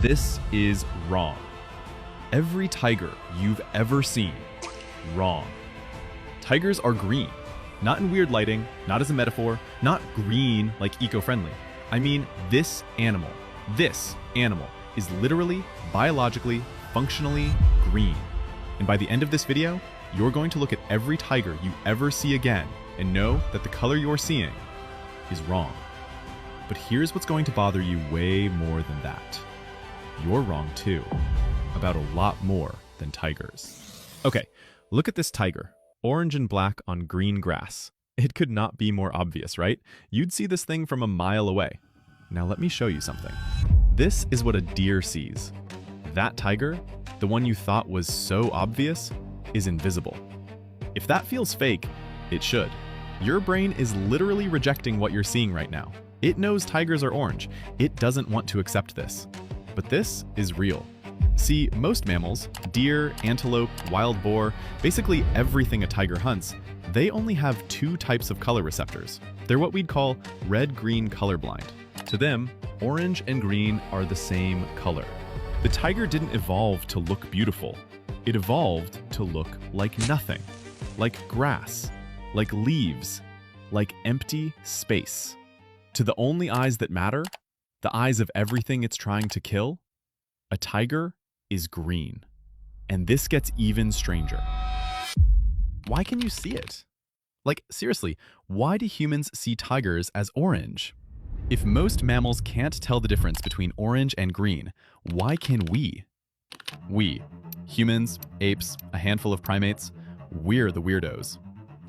This is wrong. Every tiger you've ever seen, wrong. Tigers are green. Not in weird lighting, not as a metaphor, not green like eco-friendly. I mean, this animal is literally, biologically, functionally green. And by the end of this video, you're going to look at every tiger you ever see again and know that the color you're seeing is wrong. But here's what's going to bother you way more than that. You're wrong too, about a lot more than tigers. Okay, look at this tiger, orange and black on green grass. It could not be more obvious, right? You'd see this thing from a mile away. Now let me show you something. This is what a deer sees. That tiger, the one you thought was so obvious, is invisible. If that feels fake, it should. Your brain is literally rejecting what you're seeing right now. It knows tigers are orange. It doesn't want to accept this. But this is real. See, most mammals, deer, antelope, wild boar, basically everything a tiger hunts, they only have two types of color receptors. They're what we'd call red-green colorblind. To them, orange and green are the same color. The tiger didn't evolve to look beautiful. It evolved to look like nothing, like grass, like leaves, like empty space. To the only eyes that matter, the eyes of everything it's trying to kill, a tiger is green. And this gets even stranger. Why can you see it? Like, seriously, why do humans see tigers as orange? If most mammals can't tell the difference between orange and green, why can we? We, humans, apes, a handful of primates, we're the weirdos.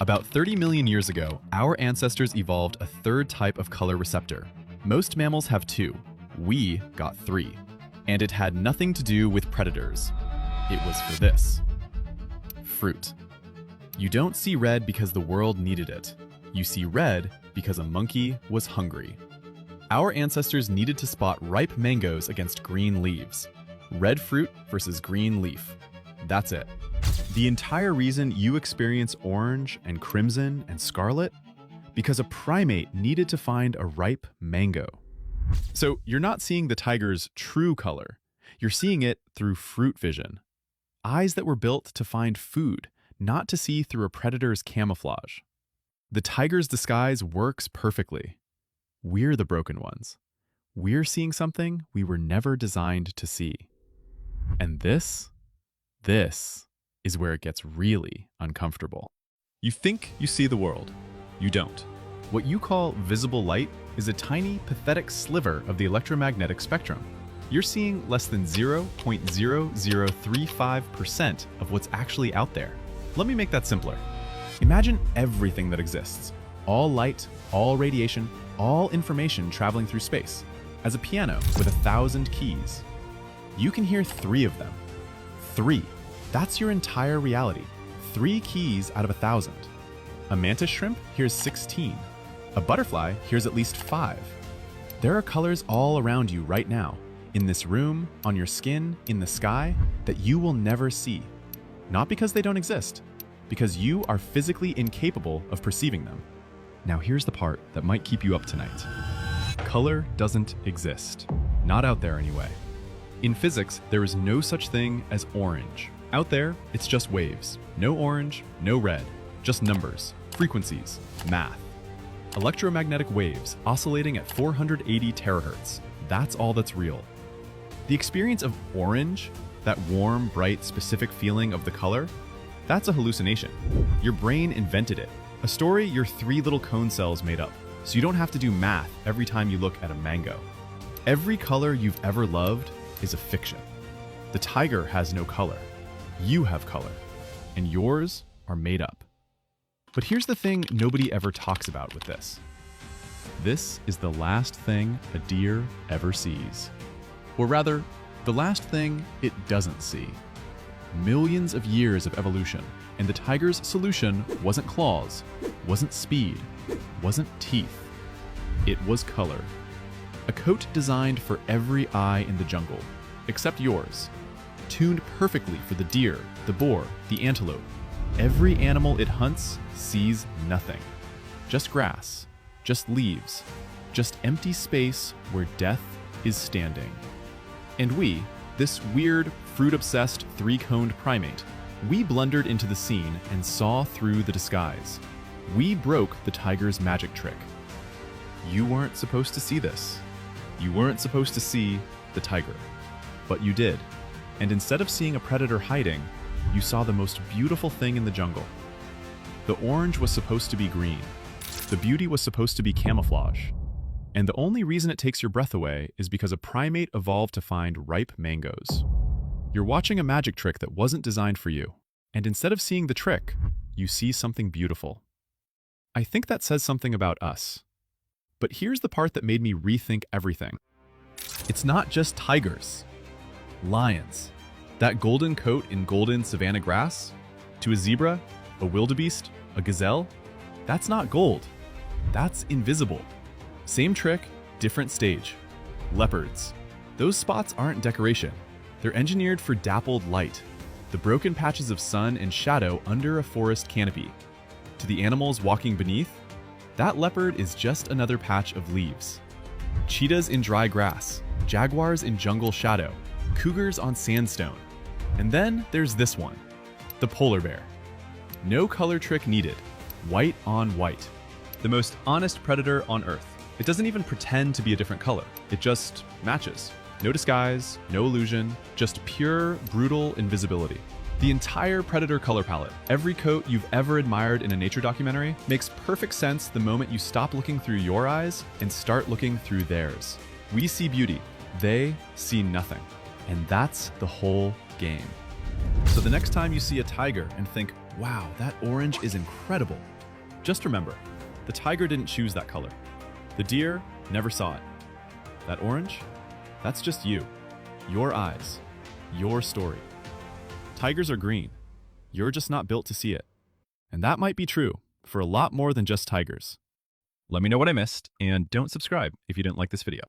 About 30 million years ago, our ancestors evolved a third type of color receptor. Most mammals have two. We got three. And it had nothing to do with predators. It was for this. Fruit. You don't see red because the world needed it. You see red because a monkey was hungry. Our ancestors needed to spot ripe mangoes against green leaves. Red fruit versus green leaf. That's it. The entire reason you experience orange and crimson and scarlet? Because a primate needed to find a ripe mango. So you're not seeing the tiger's true color. You're seeing it through fruit vision. Eyes that were built to find food, not to see through a predator's camouflage. The tiger's disguise works perfectly. We're the broken ones. We're seeing something we were never designed to see. And this is where it gets really uncomfortable. You think you see the world. You don't. What you call visible light is a tiny, pathetic sliver of the electromagnetic spectrum. You're seeing less than 0.0035% of what's actually out there. Let me make that simpler. Imagine everything that exists. All light, all radiation, all information traveling through space, as a piano with 1,000 keys. You can hear 3 of them. 3. That's your entire reality. 3 keys out of 1,000. A mantis shrimp hears 16. A butterfly hears at least 5. There are colors all around you right now, in this room, on your skin, in the sky, that you will never see. Not because they don't exist, because you are physically incapable of perceiving them. Now here's the part that might keep you up tonight. Color doesn't exist. Not out there anyway. In physics, there is no such thing as orange. Out there, it's just waves. No orange, no red. Just numbers, frequencies, math. Electromagnetic waves oscillating at 480 terahertz. That's all that's real. The experience of orange, that warm, bright, specific feeling of the color, that's a hallucination. Your brain invented it. A story your 3 little cone cells made up, so you don't have to do math every time you look at a mango. Every color you've ever loved is a fiction. The tiger has no color. You have color. And yours are made up. But here's the thing nobody ever talks about with this. This is the last thing a deer ever sees. Or rather, the last thing it doesn't see. Millions of years of evolution, and the tiger's solution wasn't claws, wasn't speed, wasn't teeth. It was color. A coat designed for every eye in the jungle, except yours. Tuned perfectly for the deer, the boar, the antelope. Every animal it hunts sees nothing. Just grass, just leaves, just empty space where death is standing. And we, this weird, fruit-obsessed, three-coned primate, we blundered into the scene and saw through the disguise. We broke the tiger's magic trick. You weren't supposed to see this. You weren't supposed to see the tiger. But you did. And instead of seeing a predator hiding, you saw the most beautiful thing in the jungle. The orange was supposed to be green. The beauty was supposed to be camouflage. And the only reason it takes your breath away is because a primate evolved to find ripe mangoes. You're watching a magic trick that wasn't designed for you, and instead of seeing the trick, you see something beautiful. I think that says something about us. But here's the part that made me rethink everything. It's not just tigers. Lions. That golden coat in golden savanna grass? To a zebra, a wildebeest, a gazelle? That's not gold. That's invisible. Same trick, different stage. Leopards. Those spots aren't decoration. They're engineered for dappled light, the broken patches of sun and shadow under a forest canopy. To the animals walking beneath, that leopard is just another patch of leaves. Cheetahs in dry grass, jaguars in jungle shadow, cougars on sandstone. And then there's this one, the polar bear. No color trick needed, white on white. The most honest predator on Earth. It doesn't even pretend to be a different color. It just matches. No disguise, no illusion, just pure, brutal invisibility. The entire predator color palette, every coat you've ever admired in a nature documentary, makes perfect sense the moment you stop looking through your eyes and start looking through theirs. We see beauty, they see nothing. And that's the whole game. So the next time you see a tiger and think, wow, that orange is incredible, just remember, the tiger didn't choose that color. The deer never saw it. That orange? That's just you, your eyes, your story. Tigers are green. You're just not built to see it. And that might be true for a lot more than just tigers. Let me know what I missed, and don't subscribe if you didn't like this video.